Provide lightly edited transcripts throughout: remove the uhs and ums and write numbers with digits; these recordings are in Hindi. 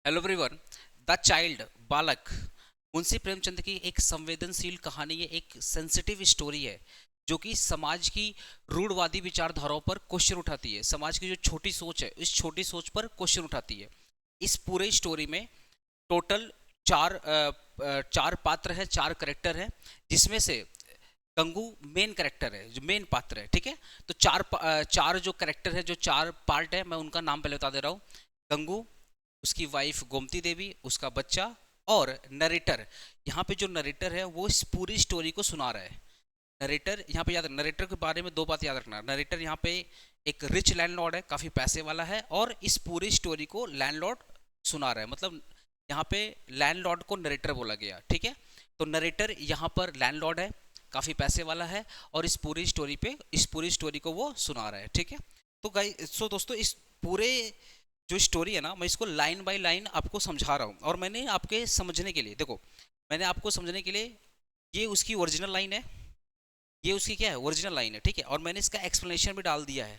Hello everyone. द चाइल्ड बालक मुंशी प्रेमचंद की एक संवेदनशील कहानी है, एक सेंसिटिव स्टोरी है जो कि समाज की रूढ़वादी विचारधाराओं पर क्वेश्चन उठाती है। समाज की जो छोटी सोच है, इस छोटी सोच पर क्वेश्चन उठाती है। इस पूरे स्टोरी में टोटल चार पात्र है, चार करेक्टर है, जिसमें से गंगू मेन करेक्टर है, जो मेन पात्र है। ठीक है, तो चार जो करेक्टर है, जो चार पार्ट है, मैं उनका नाम पहले बता दे रहा हूँ। गंगू, उसकी वाइफ गोमती देवी, उसका बच्चा और नरेटर। यहाँ पे जो नरेटर है वो इस पूरी स्टोरी को सुना रहा है। नरेटर यहाँ पे याद, नरेटर के बारे में दो बात याद रखना। नरेटर यहाँ पे एक रिच लैंडलॉर्ड है, काफी पैसे वाला है, और इस पूरी स्टोरी को लैंडलॉर्ड सुना रहा है। मतलब यहाँ पे लैंडलॉर्ड को नरेटर बोला गया। ठीक है, तो नरेटर यहाँ पर लैंडलॉर्ड है, काफी पैसे वाला है, और इस पूरी स्टोरी को वो सुना रहा है। ठीक है, तो गाइस, सो दोस्तों, इस पूरे जो स्टोरी है ना, मैं इसको लाइन बाय लाइन आपको समझा रहा हूँ। और मैंने आपके समझने के लिए, देखो, मैंने आपको समझने के लिए, ये उसकी ओरिजिनल लाइन है, ये उसकी क्या है, ओरिजिनल लाइन है। ठीक है, और मैंने इसका एक्सप्लेनेशन भी डाल दिया है।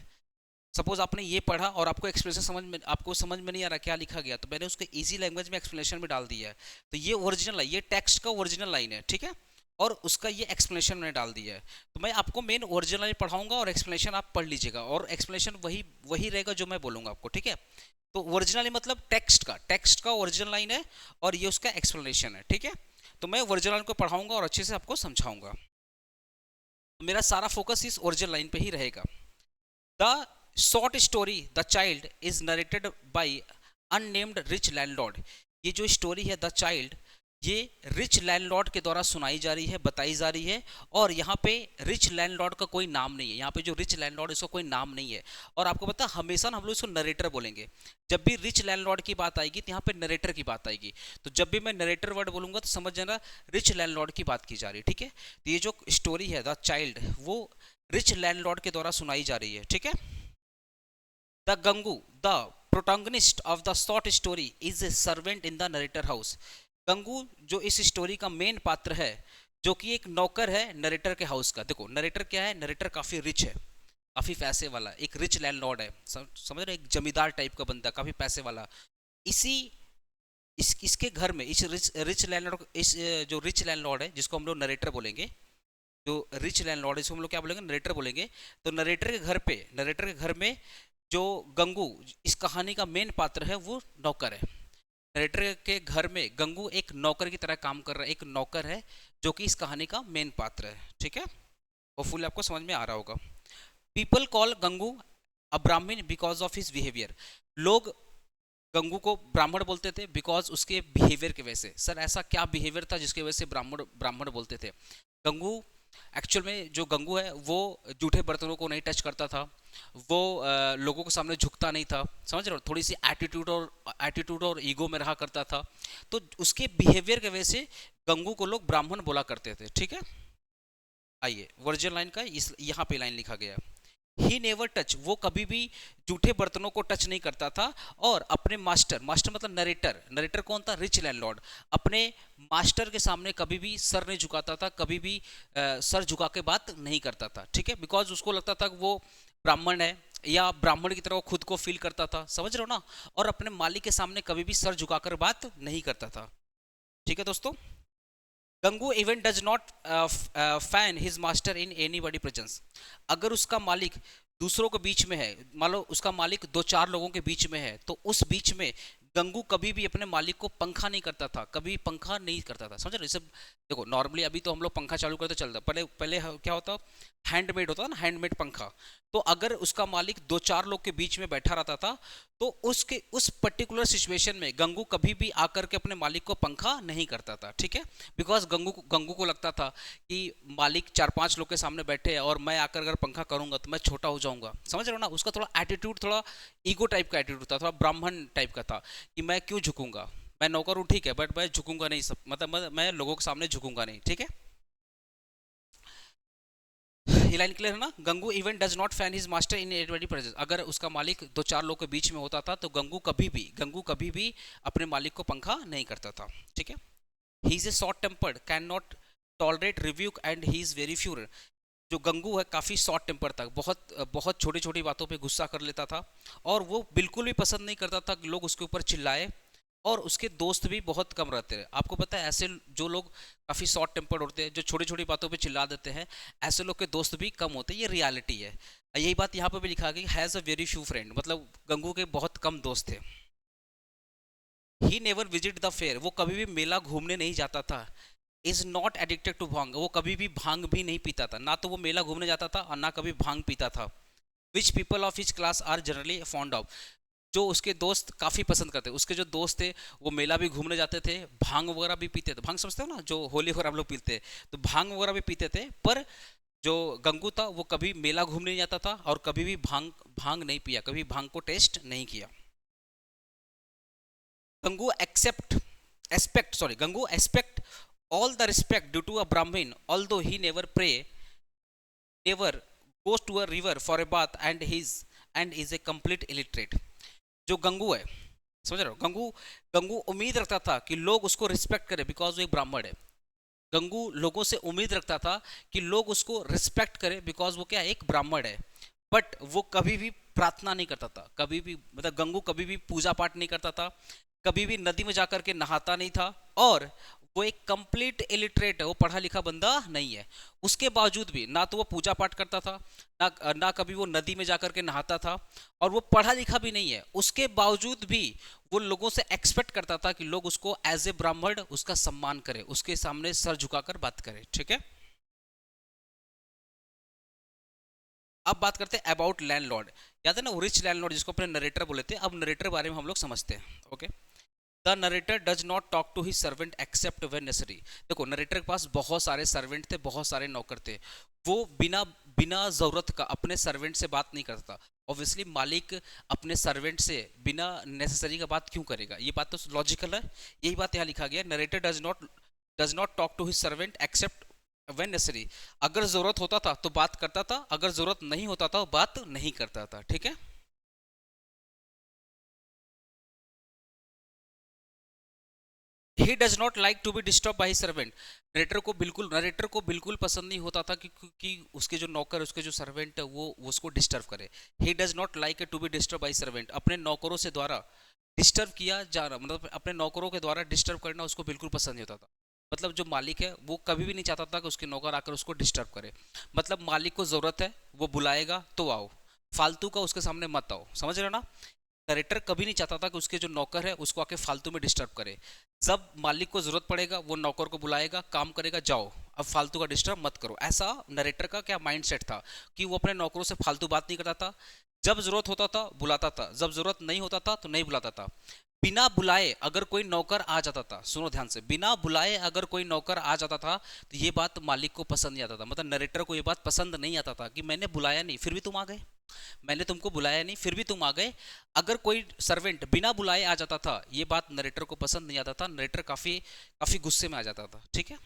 सपोज आपने ये पढ़ा और आपको एक्सप्लेनेशन आपको समझ में नहीं आ रहा क्या लिखा गया, तो मैंने उसको इजी लैंग्वेज में एक्सप्लेनेशन भी डाल दिया है। तो ये ओरिजिनल है, ये टेक्स्ट का ओरिजिनल लाइन है। ठीक है, और उसका ये एक्सप्लेनेशन मैंने डाल दिया है। तो मैं आपको मेन ओरिजिनल लाइन पढ़ाऊंगा और एक्सप्लेनेशन आप पढ़ लीजिएगा, और एक्सप्लेनेशन वही वही रहेगा जो मैं बोलूंगा आपको। ठीक है, तो ओरिजिनल मतलब टेक्स्ट का ओरिजिनल लाइन है, और ये उसका एक्सप्लेनेशन है। ठीक है, तो मैं ओरिजिनल लाइन को पढ़ाऊंगा और अच्छे से आपको समझाऊंगा। मेरा सारा फोकस इस ओरिजिनल लाइन पे ही रहेगा। The short story the child is narrated by unnamed rich landlord. ये जो स्टोरी है द चाइल्ड, ये रिच लैंडलॉर्ड के द्वारा सुनाई जा रही है, बताई जा रही है। और यहाँ पे रिच लैंडलॉर्ड का कोई नाम नहीं है। यहाँ पे जो रिच लैंडलॉर्ड, इसका कोई नाम नहीं है। और आपको पता, हमेशा ना हम लोग इसको नरेटर बोलेंगे। जब भी रिच लैंडलॉर्ड की बात आएगी तो यहाँ पे नरेटर की बात आएगी। तो जब भी मैं नरेटर वर्ड बोलूंगा तो समझ जाना रिच लैंडलॉर्ड की बात की जा रही है। ठीक है, तो ये जो स्टोरी है द चाइल्ड, वो रिच लैंडलॉर्ड के द्वारा सुनाई जा रही है। ठीक है, the Gangu, the protagonist of the short story, is a servant in the narrator house. Gangu जो इस स्टोरी का मेन पात्र है, जो कि एक नौकर है नरेटर के हाउस का। देखो, नरेटर क्या है, नरेटर काफी रिच है, काफी पैसे वाला, एक रिच लैंडलॉर्ड है। समझ रहे, एक जमींदार टाइप का बंदा, काफी पैसे वाला। इसी इसके घर में, इस रिच लैंडलॉर्ड, इस जो रिच लैंडलॉर्ड है, जिसको हम लोग नरेटर बोलेंगे, जो रिच लैंडलॉर्ड, इसको हम लोग क्या बोलेंगे, नरेटर बोलेंगे। तो नरेटर के घर में जो गंगू, इस कहानी का मेन पात्र है, वो नौकर है। नरेटर के घर में गंगू एक नौकर की तरह काम कर रहा है, एक नौकर है जो कि इस कहानी का मेन पात्र है। ठीक है, होपफुली आपको समझ में आ रहा होगा। पीपल कॉल गंगू अ ब्राह्मण बिकॉज ऑफ हिज बिहेवियर। लोग गंगू को ब्राह्मण बोलते थे बिकॉज उसके बिहेवियर की वजह से। सर, ऐसा क्या बिहेवियर था जिसकी वजह से ब्राह्मण ब्राह्मण बोलते थे? गंगू, एक्चुअल में जो गंगू है वो जूठे बर्तनों को नहीं टच करता था, वो लोगों के सामने झुकता नहीं था, समझ रहे हो, थोड़ी सी एटीट्यूड और ईगो में रहा करता था। तो उसके बिहेवियर की वजह से गंगू को लोग ब्राह्मण बोला करते थे। ठीक है, आइए, वर्जिन लाइन का इस यहाँ पे लाइन लिखा गया, ही नेवर टच, वो कभी भी जूठे बर्तनों को टच नहीं करता था। और अपने मास्टर मतलब नरेटर कौन था, रिच लैंडलॉर्ड, अपने मास्टर के सामने कभी भी सर नहीं झुकाता था, कभी भी सर झुका के बात नहीं करता था। ठीक है, बिकॉज उसको लगता था कि वो ब्राह्मण है, या ब्राह्मण की तरह वो खुद को फील करता था, समझ रहे हो ना। और अपने मालिक के सामने कभी भी सर झुकाकर बात नहीं करता था। ठीक है दोस्तों, Gangu even does not fan his master in any buddy presence. अगर उसका मालिक दूसरों के बीच में है, मान लो उसका मालिक दो चार लोगों के बीच में है, तो उस बीच में गंगू कभी भी अपने मालिक को पंखा नहीं करता था, कभी पंखा नहीं करता था। समझ रहे, जैसे देखो, नॉर्मली अभी तो हम लोग पंखा चालू करते चलता, पहले पहले क्या होता, हैंडमेड होता ना, हैंडमेड पंखा। तो अगर उसका मालिक दो चार लोग के बीच में बैठा रहता था, तो उसके उस पर्टिकुलर सिचुएशन में गंगू कभी भी आकर के अपने मालिक को पंखा नहीं करता था। ठीक है, बिकॉज गंगू को लगता था कि मालिक चार पांच लोग के सामने बैठे हैं और मैं आकर अगर पंखा करूंगा तो मैं छोटा हो जाऊंगा, समझ रहे हो ना। उसका थोड़ा एटीट्यूड, थोड़ा ईगो टाइप का एटीट्यूड था, थोड़ा ब्राह्मण टाइप का था, कि मैं क्यों झुकूंगा, मैं नौकर हूँ, ठीक है, बट मैं झुकूंगा नहीं, सब मतलब मैं लोगों के सामने झुकूंगा नहीं। ठीक है, ये लाइन क्लियर है ना। Gangu even does not fan his master in every presence. अगर उसका मालिक दो चार लोग के बीच में होता था तो गंगू कभी भी अपने मालिक को पंखा नहीं करता था। ठीक है, he is a short tempered, can not tolerate rebuke and he is very poor. जो गंगू है काफ़ी शॉर्ट टेम्पर था, बहुत बहुत छोटी छोटी बातों पे गुस्सा कर लेता था, और वो बिल्कुल भी पसंद नहीं करता था कि लोग उसके ऊपर चिल्लाए, और उसके दोस्त भी बहुत कम रहते हैं। आपको पता है ऐसे जो लोग काफ़ी शॉर्ट टेम्पर्ड होते हैं, जो छोटी छोटी बातों पे चिल्ला देते हैं, ऐसे लोग के दोस्त भी कम होते हैं, ये रियलिटी है। यही बात यहाँ पे भी लिखा गया, has a very few friend, मतलब गंगू के बहुत कम दोस्त थे। He never visit the fair, वो कभी भी मेला घूमने नहीं जाता था। इज नॉट एडिक्टेड टू भांग, वो कभी भी भांग भी नहीं पीता था, ना तो वो मेला घूमने जाता था और ना कभी भांग पीता था। Which people of his class are generally fond of, जो उसके दोस्त काफ़ी पसंद करते, उसके जो दोस्त थे वो मेला भी घूमने जाते थे, भांग वगैरह भी पीते थे। भांग समझते हो ना, जो होली वगैरह हम लोग पीते हैं, तो भांग वगैरह भी पीते थे। पर जो गंगू था वो कभी मेला घूमने नहीं जाता था और कभी भी भांग भांग नहीं पिया, कभी भांग को टेस्ट नहीं किया। Gangu Gangu expect all the respect due to a Brahmin, although he never goes to a river for a bath and is a complete illiterate। जो गंगू है, समझ रहे हो, गंगू गंगू उम्मीद रखता था कि लोग उसको रिस्पेक्ट करें बिकॉज वो एक ब्राह्मण है। गंगू लोगों से उम्मीद रखता था कि लोग उसको रिस्पेक्ट करें बिकॉज वो क्या एक ब्राह्मण है। बट वो कभी भी प्रार्थना नहीं करता था, कभी भी, मतलब गंगू कभी भी पूजा पाठ नहीं करता था, कभी भी नदी में जाकर के नहाता नहीं था, और वो एक कंप्लीट इलिटरेट है, वो पढ़ा लिखा बंदा नहीं है। उसके बावजूद भी ना तो वो पूजा पाठ करता था, ना कभी वो नदी में जाकर के नहाता था, और वो पढ़ा लिखा भी नहीं है। उसके बावजूद भी वो लोगों से एक्सपेक्ट करता था कि लोग उसको एज ए ब्राह्मण उसका सम्मान करें, उसके सामने सर झुकाकर बात करें। ठीक है, अब बात करते हैं अबाउट लैंडलॉर्ड। याद है ना वो रिच लैंडलॉर्ड जिसको अपने नरेटर बोले थे। अब नरेटर बारे में हम लोग समझते हैं। Okay, the narrator does not talk to his servant except when necessary. देखो नरेटर के पास बहुत सारे सर्वेंट थे, बहुत सारे नौकर थे, वो बिना बिना जरूरत का अपने सर्वेंट से बात नहीं करता था। ऑब्वियसली मालिक अपने सर्वेंट से बिना नेसेसरी का बात क्यों करेगा, ये बात तो लॉजिकल है। यही बात यहाँ लिखा गया, narrator does not talk to his servant except when necessary. अगर जरूरत होता था तो बात करता था, अगर जरूरत नहीं होता था तो बात नहीं करता था। ठीक है, he does not like to be disturb by servant. Narrator को बिल्कुल पसंद नहीं होता था कि उसके जो नौकर, उसके जो सर्वेंट है वो उसको डिस्टर्ब करे। He does not like to be disturb by servant, अपने नौकरों से द्वारा डिस्टर्ब किया जा रहा, मतलब अपने नौकरों के द्वारा डिस्टर्ब करना उसको बिल्कुल पसंद नहीं होता था। मतलब जो मालिक है वो कभी भी नहीं चाहता था कि उसके नौकर आकर उसको डिस्टर्ब करे। मतलब मालिक को जरूरत है, वो बुलाएगा तो आओ, फालतू का उसके सामने मत आओ। समझ रहे हो ना, नरेटर कभी नहीं चाहता था कि उसके जो नौकर है उसको आके फालतू में डिस्टर्ब करे। जब मालिक को जरूरत पड़ेगा वो नौकर को बुलाएगा, काम करेगा, जाओ अब फालतू का डिस्टर्ब मत करो। ऐसा नरेटर का क्या माइंडसेट था कि वो अपने नौकरों से फालतू बात नहीं करता था। जब जरूरत होता था बुलाता था, जब जरूरत नहीं होता था तो नहीं बुलाता था। बिना बुलाए अगर कोई नौकर आ जाता था, सुनो ध्यान से, बिना बुलाए अगर कोई नौकर आ जाता था तो ये बात मालिक को पसंद नहीं आता था। मतलब नरेटर को ये बात पसंद नहीं आता था कि मैंने बुलाया नहीं फिर भी तुम आ गए, मैंने तुमको बुलाया नहीं फिर भी तुम आ गए। अगर कोई सर्वेंट बिना बुलाए आ जाता था ये बात नरेटर को पसंद नहीं आता था, नरेटर काफी काफी गुस्से में आ जाता था। ठीक है,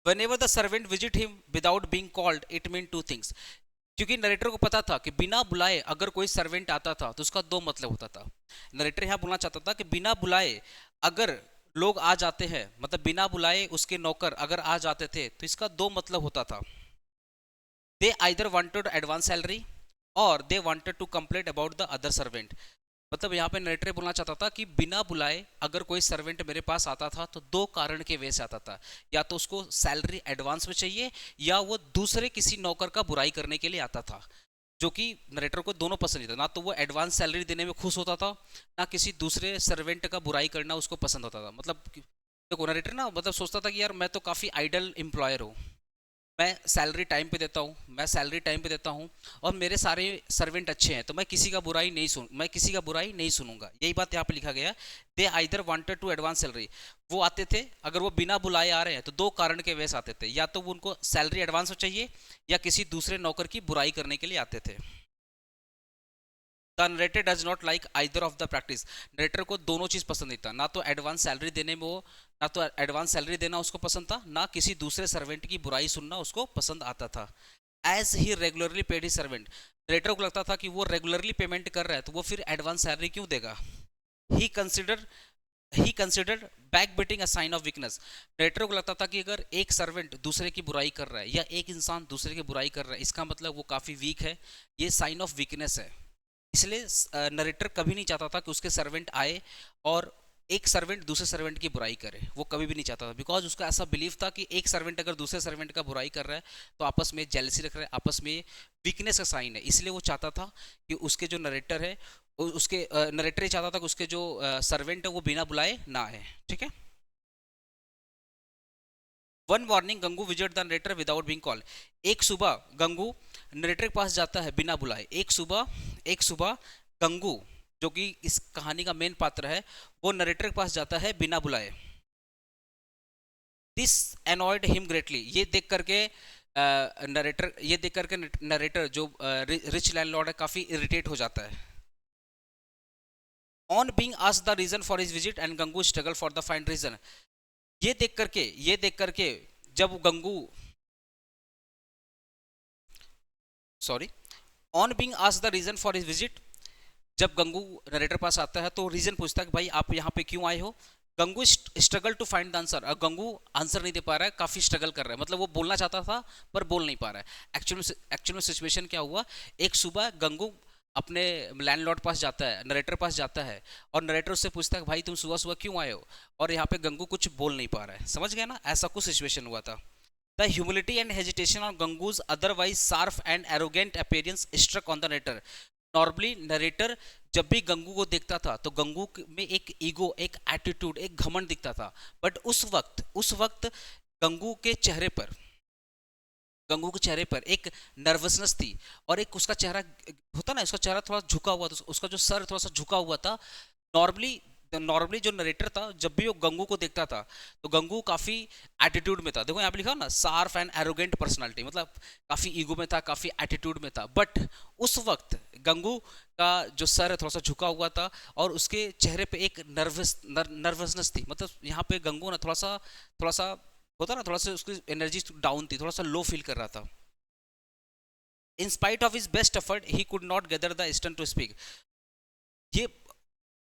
whenever the servant visit him without being called it mean two things। क्योंकि नरेटर को पता था कि बिना बुलाए अगर कोई सर्वेंट आता था तो उसका दो मतलब होता था। नरेटर यहाँ बोलना चाहता था कि बिना बुलाए अगर लोग आ जाते हैं, मतलब बिना बुलाए उसके नौकर अगर आ जाते थे तो इसका दो मतलब होता था। They either wanted advance salary और they wanted to complaint about the other servant. मतलब यहाँ पे नरेटर बोलना चाहता था कि बिना बुलाए अगर कोई सर्वेंट मेरे पास आता था तो दो कारण के वजह से आता था, या तो उसको सैलरी एडवांस में चाहिए या वो दूसरे किसी नौकर का बुराई करने के लिए आता था। जो कि नरेटर को दोनों पसंद नहीं था, ना तो वो एडवांस सैलरी देने में खुश होता था, ना किसी दूसरे सर्वेंट का बुराई करना उसको पसंद होता था। मतलब देखो नरेटर ना मतलब सोचता था कि यार मैं तो काफ़ी आइडल एम्प्लॉयर हूँ, मैं सैलरी टाइम पे देता हूँ, मैं सैलरी टाइम पे देता हूँ और मेरे सारे सर्वेंट अच्छे हैं, तो मैं किसी का बुराई नहीं सुनूंगा। यही बात यहाँ पे लिखा गया, they either wanted to advance salary. वो आते थे, अगर वो बिना बुलाए आ रहे हैं तो दो कारण के वजह से आते थे, या तो वो उनको सैलरी एडवांस में चाहिए या किसी दूसरे नौकर की बुराई करने के लिए आते थे। The narrator does not like either of the practice. Narrator को दोनों चीज पसंद नहीं था, ना तो एडवांस सैलरी देने में वो, ना तो एडवांस सैलरी देना उसको पसंद था, ना किसी दूसरे सर्वेंट की बुराई सुनना उसको पसंद आता था। As he regularly paid he servant, narrator को लगता था कि वो रेगुलरली पेमेंट कर रहा है तो वो फिर एडवांस सैलरी क्यों देगा। He consider he considered backbiting a sign of weakness. Narrator को लगता था कि अगर एक सर्वेंट दूसरे की बुराई कर रहा है या एक इंसान दूसरे की बुराई कर रहा है इसका मतलब वो काफी वीक है, ये साइन ऑफ वीकनेस है। इसलिए नरेटर कभी नहीं चाहता था कि उसके सर्वेंट आए और एक सर्वेंट दूसरे सर्वेंट की बुराई करे, वो कभी भी नहीं चाहता था, बिकॉज उसका ऐसा बिलीव था कि एक सर्वेंट अगर दूसरे सर्वेंट का बुराई कर रहा है तो आपस में जेलसी रख रहा है, आपस में वीकनेस का साइन है। इसलिए वो चाहता था कि उसके जो नरेटर है, उसके नरेटर ही चाहता था कि उसके जो सर्वेंट है वो बिना बुलाए ना आए, ठीक है। One morning Gangu visit the narrator without being called. एक सुबह गंगू नरेटर के पास जाता है बिना बुलाए। एक सुबह गंगू, जो कि इस कहानी का मेन पात्र है, वो नरेटर के पास जाता है बिना बुलाए। This annoyed him greatly. ये देख करके नरेटर जो रिच लैंडलॉर्ड है काफी इरिटेट हो जाता है। On being asked the reason for his visit and Gangu struggle for the find reason. ये देख करके जब Gangu sorry on being asked the reason for his visit, जब गंगू नरेटर पास आता है तो रीजन पूछता है कि भाई आप यहाँ पे क्यों आए हो। Gangu struggle to find the answer. Gangu answer नहीं दे पा रहा है, काफी स्ट्रगल कर रहा है, मतलब वो बोलना चाहता था पर बोल नहीं पा रहा है। एक्चुअल में सिचुएशन क्या हुआ, एक सुबह गंगू अपने लैंडलॉर्ड पास जाता है, नरेटर पास जाता है, और नरेटर उससे पूछता है कि भाई तुम सुबह सुबह क्यों आए हो, और यहाँ पे गंगू कुछ बोल नहीं पा रहा है। समझ गया ना, ऐसा कुछ सिचुएशन हुआ था। The humility and hesitation on Gangu's otherwise sharp and arrogant appearance struck on the narrator. Normally narrator जब भी गंगू को देखता था तो गंगू में एक ईगो, एक एटीट्यूड, एक घमंड दिखता था। बट उस वक्त गंगू के चेहरे पर एक नर्वसनेस थी, और एक उसका चेहरा होता ना, उसका चेहरा थोड़ा झुका हुआ था, उसका जो सर थोड़ा सा झुका हुआ था। नॉर्मली जो नरेटर था जब भी वो गंगू को देखता था तो गंगू काफी एटीट्यूड में था। देखो यहाँ पे लिखा ना, शार्प एंड एरोगेंट पर्सनालिटी, मतलब काफी ईगो में था, काफी एटीट्यूड में था। बट उस वक्त गंगू का जो सर है थोड़ा सा झुका हुआ था, और उसके चेहरे पे एक नर्वसनेस थी। मतलब यहाँ पे गंगू ना थोड़ा सा होता ना, थोड़ा सा उसकी एनर्जी डाउन थी, थोड़ा सा लो फील कर रहा था। In spite of his best effort he could not gather the stern to speak. ये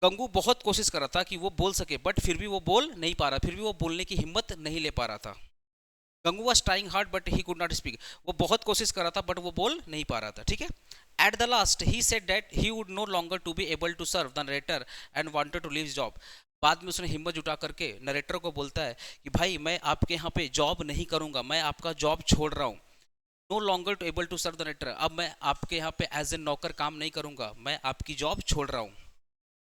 गंगू बहुत कोशिश कर रहा था कि वो बोल सके, बट फिर भी वो बोल नहीं पा रहा, फिर भी वो बोलने की हिम्मत नहीं ले पा रहा था। Gangu was trying hard but he could not speak। वो बहुत कोशिश कर रहा था बट वो बोल नहीं पा रहा था, ठीक है। At the last he said that he would no longer to be able to serve the narrator and wanted to leave his job। बाद में उसने हिम्मत जुटा करके नरेटर को बोलता है कि भाई मैं आपके यहाँ पे जॉब नहीं करूंगा, मैं आपका जॉब छोड़ रहा हूँ। No longer to able to serve the narrator, अब मैं आपके यहाँ पे एज ए नौकर काम नहीं करूंगा, मैं आपकी जॉब छोड़ रहा हूँ।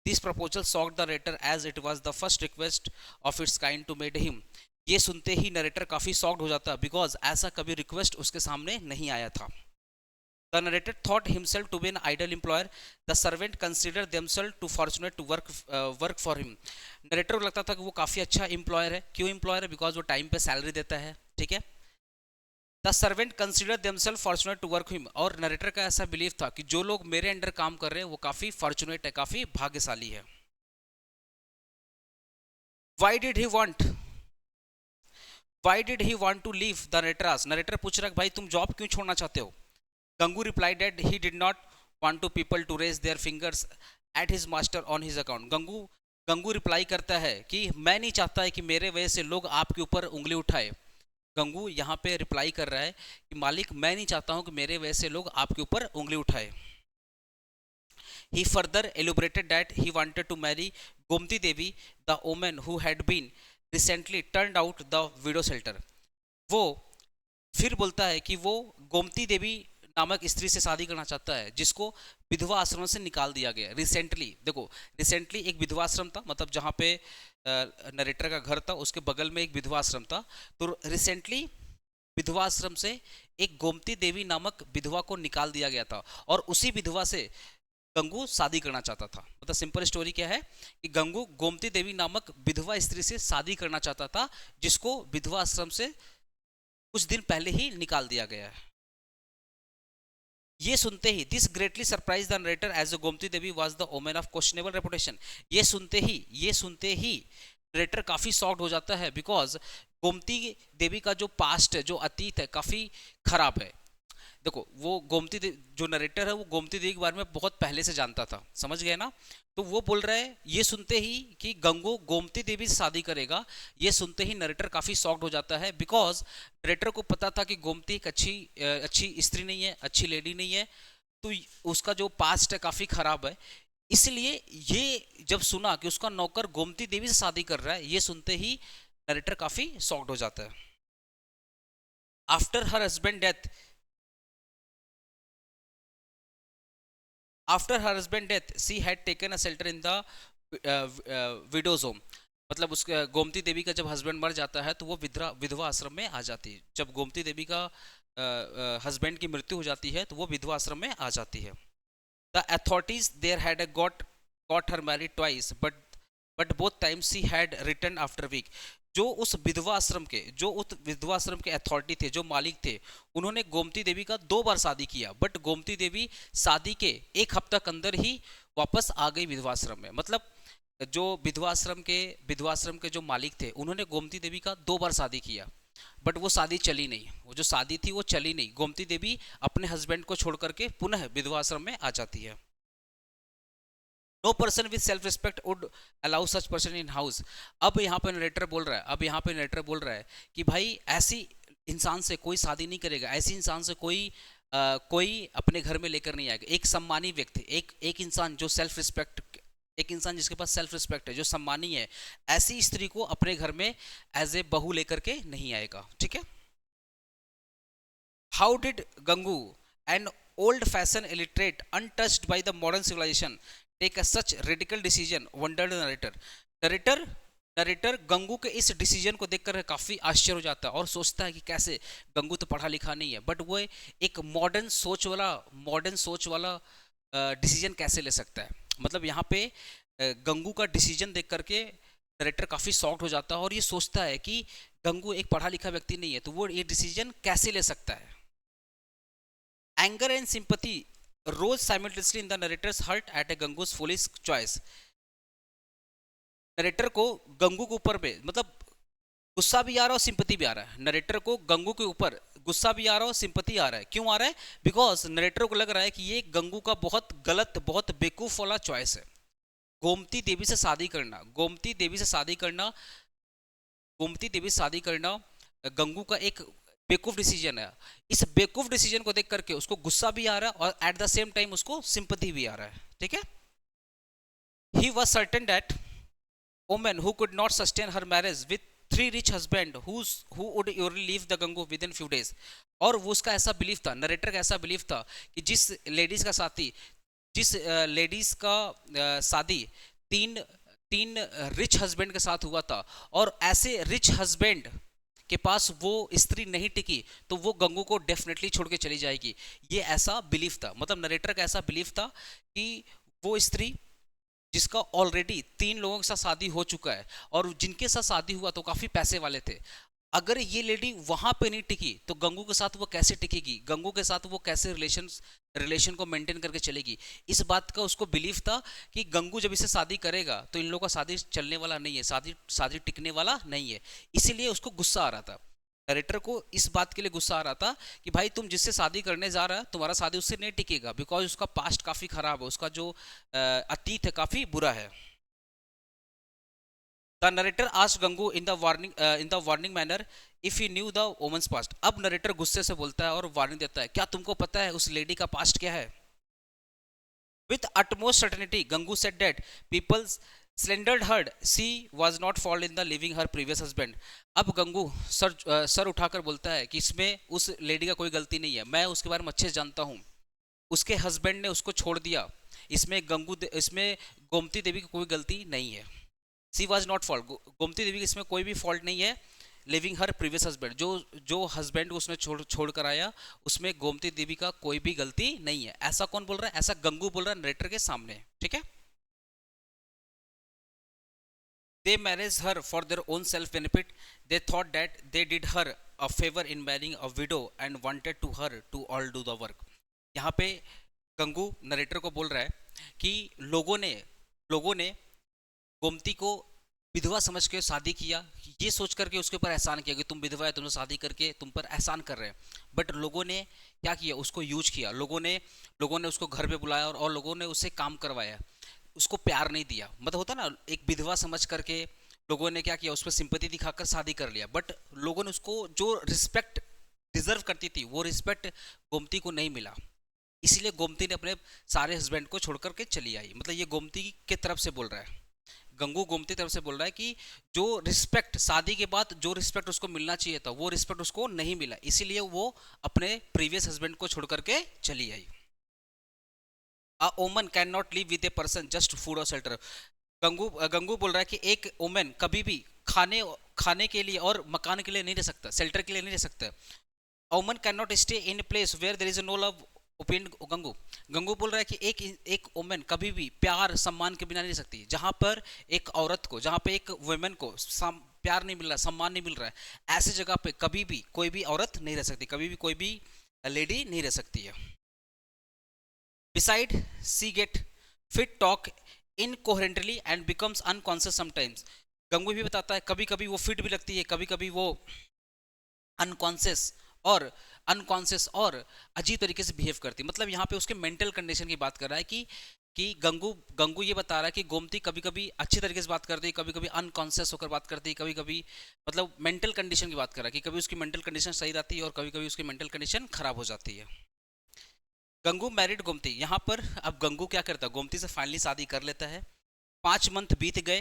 This proposal shocked the narrator as it was the first request of its kind to made him। ये सुनते ही नरेटर काफी शॉक्ड हो जाता, बिकॉज ऐसा कभी रिक्वेस्ट उसके सामने नहीं आया था। The narrator thought himself to be an idle employer। The servant considered themselves too fortunate to work for him। Narrator को लगता था कि वो काफी अच्छा एम्प्लॉयर है। क्यों एम्प्लॉयर है? बिकॉज वो टाइम पे सैलरी देता है, ठीक है। The servant consider themselves fortunate to work him. और नरेटर का ऐसा बिलीव था कि जो लोग मेरे अंडर काम कर रहे हैं वो काफी फॉर्चुनेट है, काफी भाग्यशाली है। Why did he want to leave the narrator? Narrator पूछ रहा है भाई तुम जॉब क्यों छोड़ना चाहते हो? Gangu replied that he did not want to people to raise their fingers at his master on his account. Gangu reply करता है कि मैं नहीं चाहता है कि मेरे वजह से लोग आपके ऊपर उंगली उठाए। गंगू यहाँ पे रिप्लाई कर रहा है कि मालिक मैं नहीं चाहता हूं कि मेरे वजह से लोग आपके ऊपर उंगली उठाए। He further elaborated that he wanted to marry Gomti Devi, the woman who had been recently turned out the widow shelter। वो फिर बोलता है कि वो गोमती देवी नामक स्त्री से शादी करना चाहता है जिसको विधवा आश्रम से निकाल दिया गया रिसेंटली। देखो रिसेंटली एक विधवा आश्रम था, मतलब जहाँ पे नरेटर का घर था उसके बगल में एक विधवा आश्रम था। तो रिसेंटली विधवा आश्रम से एक गोमती देवी नामक विधवा को निकाल दिया गया था, और उसी विधवा से गंगू शादी करना चाहता था। मतलब सिंपल स्टोरी क्या है कि गंगू गोमती देवी नामक विधवा स्त्री से शादी करना चाहता था जिसको विधवा आश्रम से कुछ दिन पहले ही निकाल दिया गया है। ये सुनते ही this greatly surprise the narrator as a Gomti Devi was the woman of questionable reputation. ये सुनते ही नरेटर काफी शॉक्ड हो जाता है, बिकॉज गोमती देवी का जो पास्ट है, जो अतीत है, काफी खराब है। देखो वो जो नरेटर है वो गोमती देवी के बारे में बहुत पहले से जानता था, समझ गए ना। तो वो बोल रहा है ये सुनते ही कि गंगू गोमती देवी से शादी करेगा, ये सुनते ही नरेटर काफी शॉक्ड हो जाता है, बिकॉज नरेटर को पता था कि गोमती एक अच्छी स्त्री नहीं है, अच्छी लेडी नहीं है। तो उसका जो पास्ट है काफी खराब है। इसलिए ये जब सुना कि उसका नौकर गोमती देवी से शादी कर रहा है, ये सुनते ही नरेटर काफी शॉक्ड हो जाता है। After her husband death after her husband death she had taken a shelter in the widows home. मतलब उसके गोमती देवी का जब हस्बैंड मर जाता है तो वो विधवा आश्रम में आ जाती है। जब गोमती देवी का हस्बैंड की मृत्यु हो जाती है तो वो विधवा आश्रम में आ जाती है। The authorities there had got her married twice, but both times she had returned after a week। जो उस विधवा आश्रम के अथॉरिटी थे, जो मालिक थे, उन्होंने गोमती देवी का 2 बार शादी किया, बट गोमती देवी शादी के 1 हफ्ता के अंदर ही वापस आ गई विधवा आश्रम में। मतलब जो विधवा आश्रम के जो मालिक थे, उन्होंने गोमती देवी का 2 बार शादी किया, बट वो शादी चली नहीं। वो जो शादी थी वो चली नहीं। गोमती देवी अपने हस्बैंड को छोड़ करके पुनः विधवा आश्रम में आ जाती है। No person with self respect would allow such person in house. अब यहाँ पे नरेटर बोल रहा है कि भाई ऐसी इंसान से कोई शादी नहीं करेगा, ऐसी इंसान से कोई अपने घर में लेकर नहीं आएगा। एक सम्मानी व्यक्ति, एक इंसान जो सेल्फ रिस्पेक्ट, एक इंसान जिसके पास सेल्फ रिस्पेक्ट है, जो सम्मानी है, ऐसी स्त्री को अपने घर में एज ए बहू लेकर के नहीं आएगा। ठीक है। How did Gangu, an old fashion illiterate untouched by the modern civilization, take a such radical decision, wondered narrator narrator Gangu के इस डिसीजन को देखकर काफी आश्चर्य हो जाता है और सोचता है कि कैसे, गंगू तो पढ़ा लिखा नहीं है, बट वो एक मॉडर्न सोच वाला डिसीजन कैसे ले सकता है। मतलब यहाँ पे गंगू का डिसीजन देख करके नरेटर काफी शॉक्ड हो जाता है और ये सोचता है कि गंगू एक पढ़ा लिखा व्यक्ति नहीं है, तो वो ये डिसीजन कैसे ले सकता है। Anger and sympathy rose simultaneously in the narrator's heart at a गंगू's foolish choice। Narrator को गंगू के ऊपर में मतलब गुस्सा भी आ रहा है और सिंपैथी भी आ रहा है। नरेटर को गंगू के ऊपर गुस्सा भी आ रहा है और सिंपैथी आ रहा है। क्यों आ रहा है? बिकॉज नरेटर को लग रहा है कि ये गंगू का बहुत गलत, बहुत बेवकूफ वाला चॉइस है। गोमती देवी से शादी करना, गोमती देवी से शादी करना गंगू का एक बेवकूफ डिसीजन है। इस बेवकूफ डिसीजन को देख करके उसको गुस्सा भी आ रहा है और एट द सेम टाइम उसको सिंपैथी भी आ रहा है। ठीक है। He was certain that woman who could not sustain her marriage with 3 rich husband who would surely leave the Gangu within few days। और वो उसका ऐसा बिलीफ था, नरेटर का ऐसा बिलीफ था कि जिस लेडीज का शादी तीन रिच हस्बैंड के साथ हुआ था और ऐसे रिच हस्बैंड के पास वो स्त्री नहीं टिकी तो वो गंगू को डेफिनेटली छोड़ के चली जाएगी। ये ऐसा बिलीफ था, मतलब नरेटर का ऐसा बिलीफ था कि वो स्त्री जिसका ऑलरेडी 3 लोगों के साथ शादी हो चुका है और जिनके साथ शादी हुआ तो काफी पैसे वाले थे, अगर ये लेडी वहां पे नहीं टिकी तो गंगू के साथ वो कैसे टिकेगी, गंगू के साथ वो कैसे रिलेशन को मेंटेन करके चलेगी। इस बात का उसको बिलीफ था कि गंगू जब इसे शादी करेगा तो इन लोगों का शादी चलने वाला नहीं है, शादी टिकने वाला नहीं है। इसीलिए उसको गुस्सा आ रहा था, डायरेक्टर को इस बात के लिए गुस्सा आ रहा था कि भाई तुम जिससे शादी करने जा रहा है तुम्हारा शादी उससे नहीं टिकेगा, बिकॉज उसका पास्ट काफी खराब है, उसका जो अतीत है काफी बुरा है। The narrator asked Gangu in the warning manner if he new the वोमन्स past. अब नरेटर गुस्से से बोलता है और वार्निंग देता है, क्या तुमको पता है उस लेडी का पास्ट क्या है? With utmost certainty Gangu said that people's slandered her, she was not fault in the leaving her previous husband। अब गंगू सर उठाकर बोलता है कि इसमें उस लेडी का कोई गलती नहीं है, मैं उसके बारे में अच्छे से जानता हूँ, उसके हस्बैंड ने उसको छोड़ दिया, इसमें गोमती देवी की कोई गलती नहीं है। सी वॉज नॉट फॉल्ट, गोमती देवी की इसमें कोई भी फॉल्ट नहीं है। लिविंग हर प्रीवियस हस्बैंड, जो हस्बैंड को उसने छोड़ कर आया उसमें गोमती देवी का कोई भी गलती नहीं है। ऐसा कौन बोल रहा है? ऐसा गंगू बोल रहा है नरेटर के सामने। ठीक है। They marriage her for their own self benefit, they thought that they did her a favour in marrying a widow and wanted to her to all do the work. यहाँ पे गंगू नरेटर को बोल रहा है कि लोगों ने गोमती को विधवा समझ के शादी किया, ये सोच करके उसके ऊपर एहसान किया कि तुम विधवा है, तुमने शादी करके तुम पर एहसान कर रहे हैं। बट लोगों ने क्या किया? उसको यूज किया। लोगों ने उसको घर पे बुलाया और लोगों ने उससे काम करवाया, उसको प्यार नहीं दिया। मतलब होता ना, एक विधवा समझ करके लोगों ने क्या किया, उस पर सिंपैथी दिखाकर शादी कर लिया, बट लोगों ने उसको जो रिस्पेक्ट डिजर्व करती थी वो रिस्पेक्ट गोमती को नहीं मिला। इसीलिए गोमती ने अपने सारे हस्बैंड को छोड़ करके चली आई। मतलब ये गोमती की तरफ से बोल रहा है, गंगू गोमती तरफ से बोल रहा है कि जो रिस्पेक्ट शादी के बाद जो रिस्पेक्ट उसको मिलना चाहिए था वो रिस्पेक्ट उसको नहीं मिला, इसीलिए वो अपने प्रीवियस हस्बैंड को छोड़ करके चली आई। A woman can not live with a person just food और शेल्टर। गंगू बोल रहा है कि एक वुमेन कभी भी खाने खाने के लिए और मकान के लिए नहीं रह सकता, शेल्टर के लिए नहीं रह सकता। Woman can not stay in place where there is no love. Opinion Gangu Gangu बोल रहा है कि एक वुमेन कभी भी प्यार सम्मान के बिना नहीं रह सकती। जहां पर एक औरत को, जहां पे एक वुमेन को प्यार नहीं मिल रहा, सम्मान नहीं मिल रहा है, ऐसी जगह पे कभी भी कोई भी औरत नहीं रह सकती, कभी भी कोई भी लेडी नहीं रह सकती है। Beside, she get fit talk incoherently and becomes unconscious sometimes। Gangu भी बताता है कभी कभी वो फिट भी लगती है, कभी कभी वो अनकॉन्शियस और अजीब तरीके से बिहेव करती है। मतलब यहाँ पे उसके मेंटल कंडीशन की बात कर रहा है कि गंगू ये बता रहा है कि गोमती कभी कभी अच्छी तरीके से बात करती है, कभी कभी अनकॉन्शियस होकर बात करती है, कभी कभी मतलब मेंटल कंडीशन की बात कर रहा है कि कभी उसकी मेंटल कंडीशन सही रहती है और कभी कभी उसकी मेंटल कंडीशन खराब हो जाती है। गंगू मैरिड गोमती। यहाँ पर अब गंगू क्या करता है, गोमती से फाइनली शादी कर लेता है। 5 मंथ बीत गए।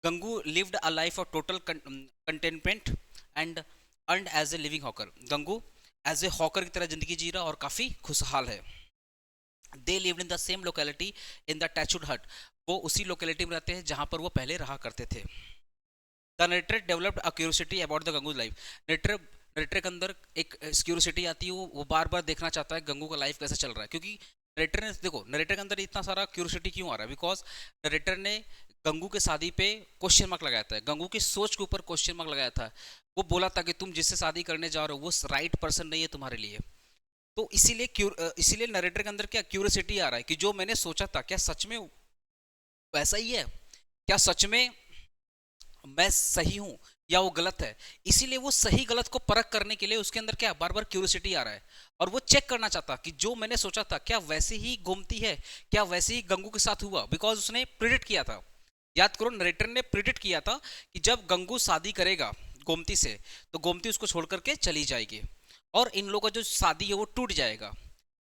Gangu lived a life of total contentment and earned as a living hawker. Gangu as a hawker की तरह जिंदगी जी रहा और काफी खुशहाल है। They lived in the same locality in the touchwood hut. वो उसी लोकेलिटी में रहते हैं जहां पर वो पहले रहा करते थे। The narrator developed a curiosity about the Gangu life. Narrator के अंदर एक क्यूरियोसिटी आती है, वो बार बार देखना चाहता है गंगू का लाइफ कैसे चल रहा है। क्योंकि नरेटर ने देखो, नरेटर के अंदर इतना सारा क्यूरियोसिटी क्यों आ रहा है, बिकॉज नरेटर ने गंगू के शादी पे क्वेश्चन मार्क लगाया था, गंगू की सोच के ऊपर क्वेश्चन मार्क लगाया था। वो बोला था कि तुम जिससे शादी करने जा रहे हो वो राइट पर्सन नहीं है तुम्हारे लिए। तो इसीलिए नरेटर के अंदर क्या क्यूरियोसिटी आ रहा है कि जो मैंने सोचा था क्या सच में वैसा ही है, क्या सच में मैं सही हूं या वो गलत है। इसीलिए वो सही गलत को परख करने के लिए उसके अंदर क्या बार बार क्यूरियोसिटी आ रहा है और वो चेक करना चाहता कि जो मैंने सोचा था क्या वैसे ही गोमती है, क्या वैसे ही गंगू के साथ हुआ। बिकॉज उसने प्रिडिक्ट किया था, याद करो नरेटर ने प्रिडिक्ट किया था कि जब गंगू शादी करेगा गोमती से तो गोमती उसको छोड़ करके चली जाएगी और इन लोगों का जो शादी है वो टूट जाएगा।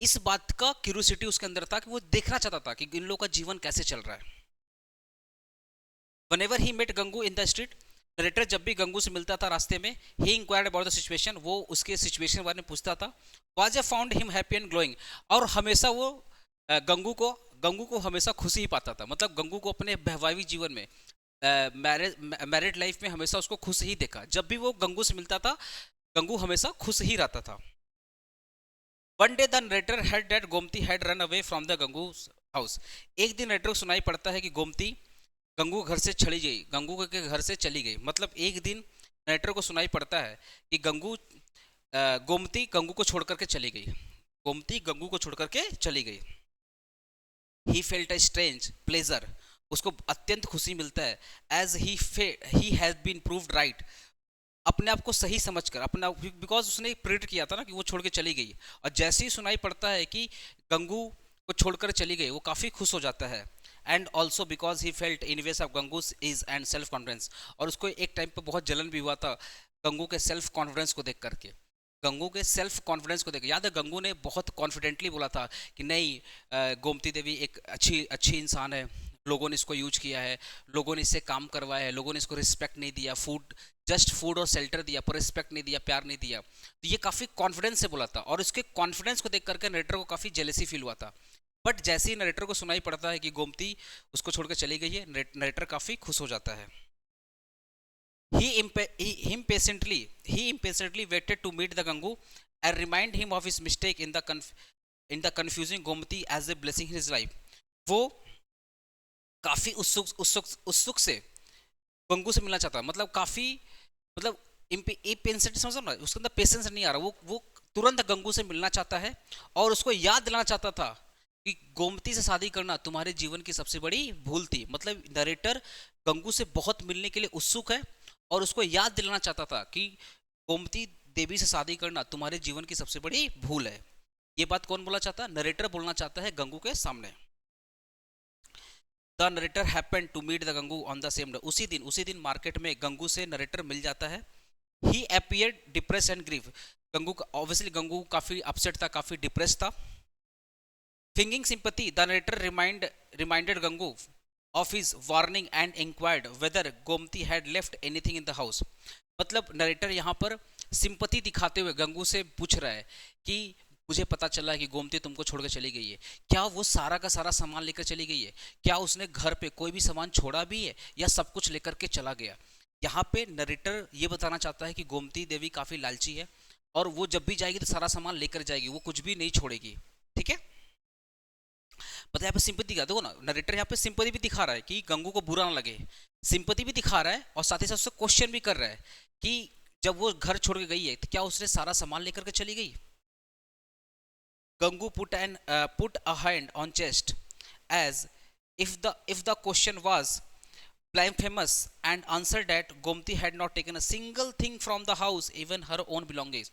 इस बात का क्यूरियोसिटी उसके अंदर था कि वो देखना चाहता था कि इन लोगों का जीवन कैसे चल रहा है। Whenever he met Gangu in the street, narrator जब भी गंगू से मिलता था रास्ते में, he inquired about the situation, वो उसके सिचुएशन के बारे में पूछता था। Was found him happy and glowing, और हमेशा वो गंगू को हमेशा खुशी ही पाता था। मतलब गंगू को अपने वैवाहिक जीवन में मैरिड लाइफ में हमेशा उसको खुश ही देखा। जब भी वो गंगू से मिलता था गंगू हमेशा खुश ही रहता था। One day the narrator had that Gomti had run away from the Gangu house. एक दिन नरेटर को सुनाई पड़ता है कि गोमती गंगू घर से चली गई, गंगू के घर से चली गई। मतलब एक दिन नरेटर को सुनाई पड़ता है कि गोमती गंगू को छोड़ करके चली गई, गोमती गंगू को छोड़ करके चली गई। He felt a strange pleasure, उसको अत्यंत खुशी मिलता है। As he has been proved right, अपने आप को सही समझकर अपना, बिकॉज उसने प्रिडिक्ट किया था ना कि वो छोड़ के चली गई। और जैसे ही सुनाई पड़ता है कि गंगू को छोड़कर चली गई वो काफी खुश हो जाता है। And also because he felt envious of Gangu's ease and self confidence, और उसको एक टाइम पे बहुत जलन भी हुआ था गंगू के सेल्फ कॉन्फिडेंस को देख करके। गंगू के सेल्फ कॉन्फिडेंस को देख, याद है गंगू ने बहुत कॉन्फिडेंटली बोला था कि नहीं, गोमती देवी एक अच्छी इंसान है, लोगों ने इसको यूज किया है, लोगों ने इससे काम करवाया है, लोगों ने इसको रिस्पेक्ट नहीं दिया, जस्ट फूड और शेल्टर दिया पर रिस्पेक्ट नहीं दिया, प्यार नहीं दिया। तो ये काफी कॉन्फिडेंस से बोला था और उसके कॉन्फिडेंस को देख करके नरेटर को काफी जेलेसी फील हुआ था। बट जैसे ही नरेटर को सुनाई पड़ता है कि गोमती उसको छोड़कर चली गई है, नरेटर काफी खुश हो जाता है। He impatiently waited to meet the Gangu and remind him of his mistake in the confusing Gomti as a blessing in his life। वो काफी उत्सुक से गंगू से मिलना चाहता, मतलब काफी, मतलब इम्पेशेंट, समझ ना, उसके अंदर पेशेंस नहीं आ रहा। वो तुरंत गंगू से मिलना चाहता है और उसको याद दिलाना चाहता था कि गोमती से शादी करना तुम्हारे जीवन की सबसे बड़ी भूल थी। मतलब नरेटर गंगू से बहुत मिलने के लिए उत्सुक है और उसको याद दिलाना चाहता था कि गोमती देवी से शादी करना तुम्हारे जीवन की सबसे बड़ी भूल है। ये बात कौन बोलना चाहता है? नरेटर बोलना चाहता है गंगू के सामने। The narrator happened to meet the Gangu on the same day. उसी दिन मार्केट में गंगू से नरेटर मिल जाता है। He appeared depress and grieve. Obviously Gangu काफी अपसेट था, काफी डिप्रेस था। Finging sympathy, the narrator reminded Gangu of his warning and inquired whether Gomti had left anything in the house. मतलब नरेटर यहाँ पर सिंपति दिखाते हुए गंगू से पूछ रहा है कि मुझे पता चला है कि गोमती तुमको छोड़ के चली गई है, क्या वो सारा का सारा सामान लेकर चली गई है, क्या उसने घर पे कोई भी सामान छोड़ा भी है या सब कुछ लेकर के चला गया। यहाँ पे नरेटर ये बताना चाहता है कि गोमती देवी काफी लालची है और वो जब भी जाएगी तो सारा सामान लेकर जाएगी, वो कुछ भी नहीं छोड़ेगी। ठीक है, मतलब यहाँ पे सिंपति का देखो ना, नरेटर यहाँ पे सिंपति भी दिखा रहा है कि गंगू को बुरा ना लगे, सिंपति भी दिखा रहा है और साथ ही साथ उससे क्वेश्चन भी कर रहा है कि जब वो घर छोड़ के गई है तो क्या उसने सारा सामान लेकर के चली गई। Gangu put a hand on chest as if the question was blasphemous and answered that Gomti had not taken a single thing from the house, even her own belongings.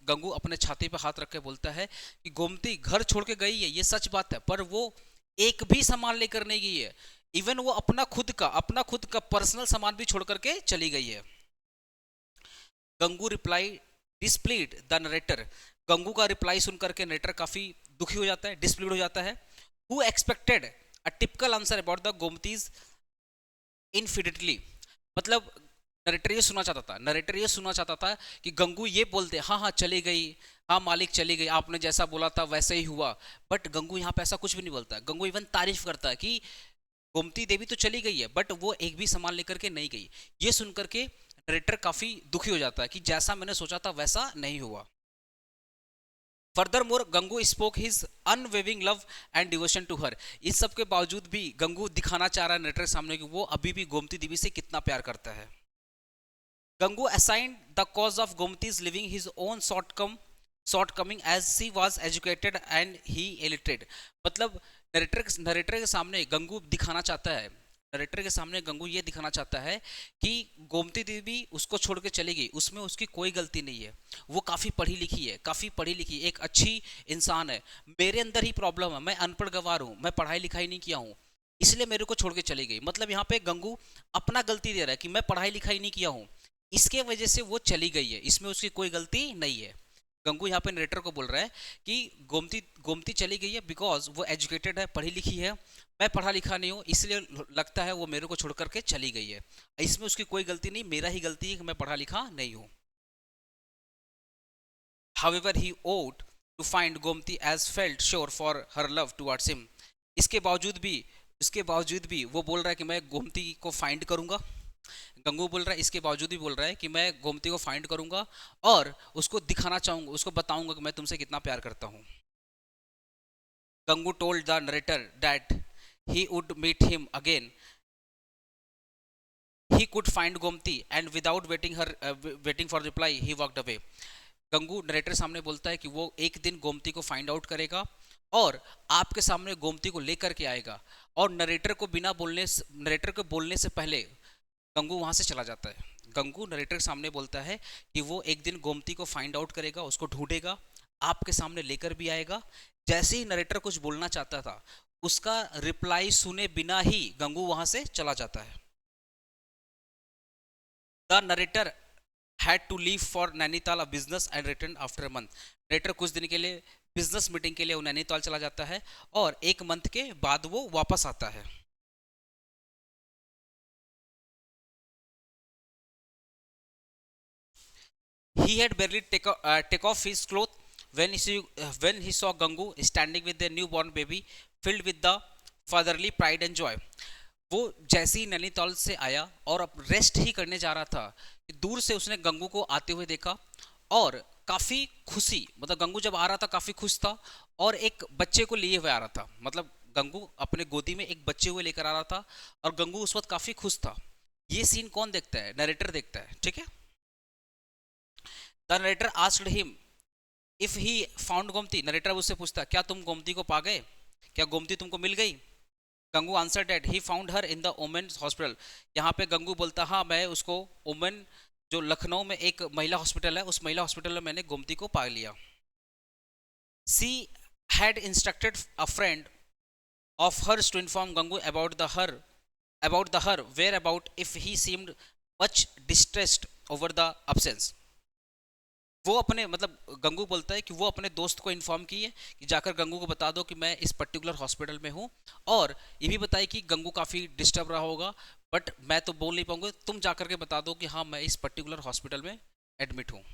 Gangu अपने छाती पे हाथ रख के बोलता है कि गोमती घर छोड़ के गई है, ये सच बात है, पर वो एक भी सामान लेकर नहीं गई है, इवन वो अपना खुद का पर्सनल सामान भी छोड़ करके चली गई है। Gangu reply displeased the narrator, Gangu का रिप्लाई सुनकर के नरेटर काफी दुखी हो जाता है, डिस्प्लीड हो जाता है। Who expected a typical answer about the Gomti's infidelity, मतलब नरेटर ये सुनना चाहता था कि गंगू ये बोलते हाँ हाँ चली गई, हाँ मालिक चली गई, आपने जैसा बोला था वैसे ही हुआ, बट गंगू यहाँ पे ऐसा कुछ भी नहीं बोलता। गंगू इवन तारीफ करता है कि गोमती देवी तो चली गई है बट वो एक भी सामान लेकर के नहीं गई। ये सुनकर के नरेटर काफी दुखी हो जाता है कि जैसा मैंने सोचा था वैसा नहीं हुआ। Furthermore, Gangu spoke his unwavering love and devotion to her, इस सब के बावजूद भी गंगू दिखाना चाह रहा है नरेटर सामने कि वो अभी भी गोमती देवी से कितना प्यार करता है। Gangu assigned the cause of Gomti's living his own shortcoming as she was educated and he illiterate, मतलब नरेटर के सामने गंगू दिखाना चाहता है, नरेटर के सामने गंगू ये दिखाना चाहता है कि गोमती देवी उसको छोड़ के चली गई, उसमें उसकी कोई गलती नहीं है, वो काफ़ी पढ़ी लिखी एक अच्छी इंसान है, मेरे अंदर ही प्रॉब्लम है, मैं अनपढ़ गवार हूँ, मैं पढ़ाई लिखाई नहीं किया हूँ, इसलिए मेरे को छोड़ के चली गई। मतलब यहाँ पे गंगू अपना गलती दे रहा है कि मैं पढ़ाई लिखाई नहीं किया हूँ, इसके वजह से वो चली गई है, इसमें उसकी कोई गलती नहीं है। गंगू यहाँ पे नरेटर को बोल रहा है कि गोमती चली गई है बिकॉज वो एजुकेटेड है, पढ़ी लिखी है, मैं पढ़ा लिखा नहीं हूँ, इसलिए लगता है वो मेरे को छोड़ करके चली गई है, इसमें उसकी कोई गलती नहीं, मेरा ही गलती है कि मैं पढ़ा लिखा नहीं हूँ। However, he ought to find Gomti as felt sure for her love towards him. इसके बावजूद भी वो बोल रहा है कि मैं गोमती को फाइंड करूंगा। गंगू बोल रहा है, इसके बावजूद भी बोल रहा है कि मैं गोमती को फाइंड करूंगा और उसको दिखाना चाहूंगा, उसको बताऊंगा कि मैं तुमसे कितना प्यार करता हूं। Gangu told the narrator that he would meet him again, he could find Gomti and without waiting for reply he walked away. Gangu narrator सामने बोलता है कि वो एक दिन गोमती को फाइंड आउट करेगा और आपके सामने गोमती को लेकर के आएगा, और नरेटर को बोलने से पहले गंगू वहां से चला जाता है। गंगू नरेटर के सामने बोलता है कि वो एक दिन गोमती को फाइंड आउट करेगा, उसको ढूंढेगा, आपके सामने लेकर भी आएगा। जैसे ही नरेटर कुछ बोलना चाहता था, उसका रिप्लाई सुने बिना ही गंगू वहां से चला जाता है। The narrator had to leave for Nainital a business and returned after a month. Narrator कुछ दिन के लिए बिजनेस मीटिंग के लिए वो नैनीताल चला जाता है और एक मंथ के बाद वो वापस आता है। He had barely take off his clothes when he saw Gangu standing with their newborn baby, filled with the fatherly pride and joy. वो जैसे ही नैनीताल से आया और अब रेस्ट ही करने जा रहा था, दूर से उसने गंगू को आते हुए देखा और काफी खुशी, मतलब गंगू जब आ रहा था काफी खुश था और एक बच्चे को लिए हुए आ रहा था, मतलब गंगू अपने गोदी में एक बच्चे हुए लेकर आ रहा था और गंगू उस वक्त काफी खुश था। ये सीन कौन देखता है? नरेटर देखता है। ठीक है, the narrator asked him if he found Gomti, narrator उससे पूछता क्या तुम गोमती को पा गए, क्या गोमती तुमको मिल गई? Gangu answer that he found her in the women's hospital. यहाँ पे गंगू बोलता हाँ मैं उसको वुमेन जो लखनऊ में एक महिला हॉस्पिटल है, उस महिला हॉस्पिटल में मैंने गोमती को पा लिया। She had instructed a friend of hers to inform Gangu about the her whereabouts if he seemed much distressed over the absence. वो अपने मतलब गंगू बोलता है कि वो अपने दोस्त को इन्फॉर्म किए कि जाकर गंगू को बता दो कि मैं इस पर्टिकुलर हॉस्पिटल में हूँ, और ये भी बताए कि गंगू काफ़ी डिस्टर्ब रहा होगा, बट मैं तो बोल नहीं पाऊंगा, तुम जाकर के बता दो कि हाँ मैं इस पर्टिकुलर हॉस्पिटल में एडमिट हूँ।